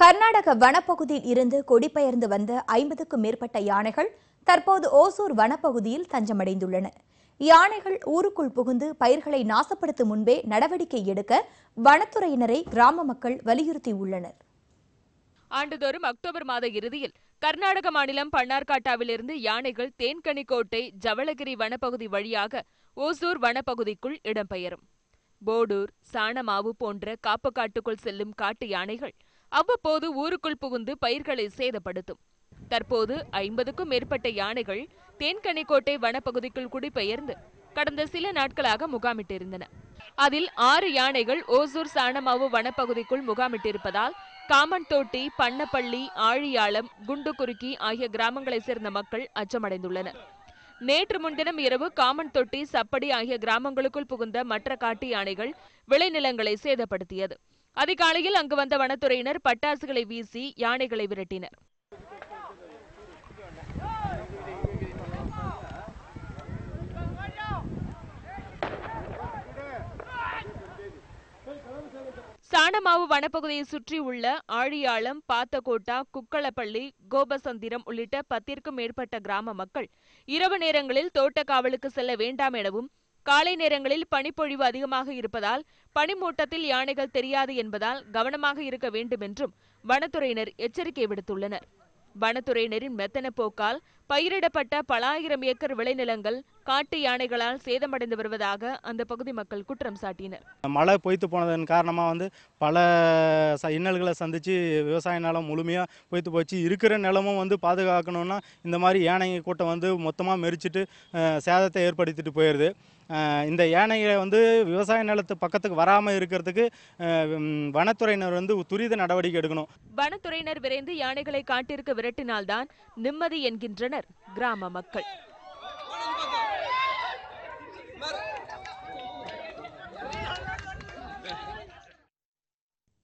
கர்நாடக வனப்பகுதியில் இருந்து குடிபெயர்ந்து வந்த 50க்கும் மேற்பட்ட யானைகள் தற்போது ஓசூர் வனப்பகுதியில் தஞ்சமடைந்துள்ளன. யானைகள் ஊருக்குள் புகுந்து பயிர்களை நாசப்படுத்தும் முன்பே நடவடிக்கை எடுக்க வனத்துறையினரை கிராம மக்கள் வலியுறுத்தியுள்ளனர். ஆண்டுதோறும் அக்டோபர் மாத இறுதியில் கர்நாடக மாநிலம் பன்னார்காட்டாவிலிருந்து யானைகள் தேன்கனிக்கோட்டை ஜவளகிரி வனப்பகுதி வழியாக ஓசூர் வனப்பகுதிக்குள் இடம்பெயரும். போடூர், சாணமாவு போன்ற காப்புக்காட்டுக்குள் செல்லும் காட்டு யானைகள் அவ்வப்போது ஊருக்குள் புகுந்து பயிர்களை சேதப்படுத்தும். தற்போது 50க்கும் மேற்பட்ட யானைகள் தேன்கனிக்கோட்டை வனப்பகுதிக்குள் குடிபெயர்ந்து கடந்த சில நாட்களாக முகாமிட்டிருந்தன. அதில் 6 யானைகள் ஓசூர் சாணமாவு வனப்பகுதிக்குள் முகாமிட்டிருப்பதால் காமன்தோட்டி, பண்ணப்பள்ளி, ஆழியாளம், குண்டுகுருக்கி ஆகிய கிராமங்களைச் சேர்ந்த மக்கள் அச்சமடைந்துள்ளனர். நேற்று முன்தினம் இரவு காமன்தொட்டி, சப்படி ஆகிய கிராமங்களுக்குள் புகுந்த மற்ற காட்டு யானைகள் விளைநிலங்களை சேதப்படுத்தியது. அதிகாலையில் அங்கு வந்த வனத்துறையினர் பட்டாசுகளை வீசி யானைகளை விரட்டினர். சாணமாவு வனப்பகுதியை சுற்றியுள்ள ஆழியாளம், பாத்தகோட்டா, குக்களப்பள்ளி, கோபசந்திரம் உள்ளிட்ட 10ற்கும் மேற்பட்ட கிராம மக்கள் இரவு நேரங்களில் தோட்ட காவலுக்கு செல்ல வேண்டாம் எனவும், காலை நேரங்களில் பனிப்பொழிவு அதிகமாக இருப்பதால் பனிமூட்டத்தில் யானைகள் தெரியாது என்பதால் கவனமாக இருக்க வேண்டும் என்றும் வனத்துறையினர் எச்சரிக்கை விடுத்துள்ளனர். வனத்துறையினரின் மெத்தன போக்கால் பயிரிடப்பட்ட பல ஆயிரம் ஏக்கர் விளைநிலங்கள் காட்டு யானைகளால் சேதமடைந்து வருவதாக அந்த பகுதி மக்கள் குற்றம் சாட்டினர். மழை பொய்த்து போனதன் காரணமாக பல இன்னல்களை சந்தித்து விவசாய நிலம் முழுமையாக பொய்த்து போச்சு. இருக்கிற நிலமும் பாதுகாக்கணும்னா இந்த மாதிரி யானை கூட்டம் மொத்தமாக மெரிச்சிட்டு சேதத்தை ஏற்படுத்திட்டு போயிடுது. இந்த யானைகளை விவசாய நிலத்து பக்கத்துக்கு வராமல் இருக்கிறதுக்கு வனத்துறையினர் துரித நடவடிக்கை எடுக்கணும். வனத்துறையினர் விரைந்து யானைகளை காட்டிற்கு விரட்டினால்தான் நிம்மதி என்கின்றனர் கிராம மக்கள்.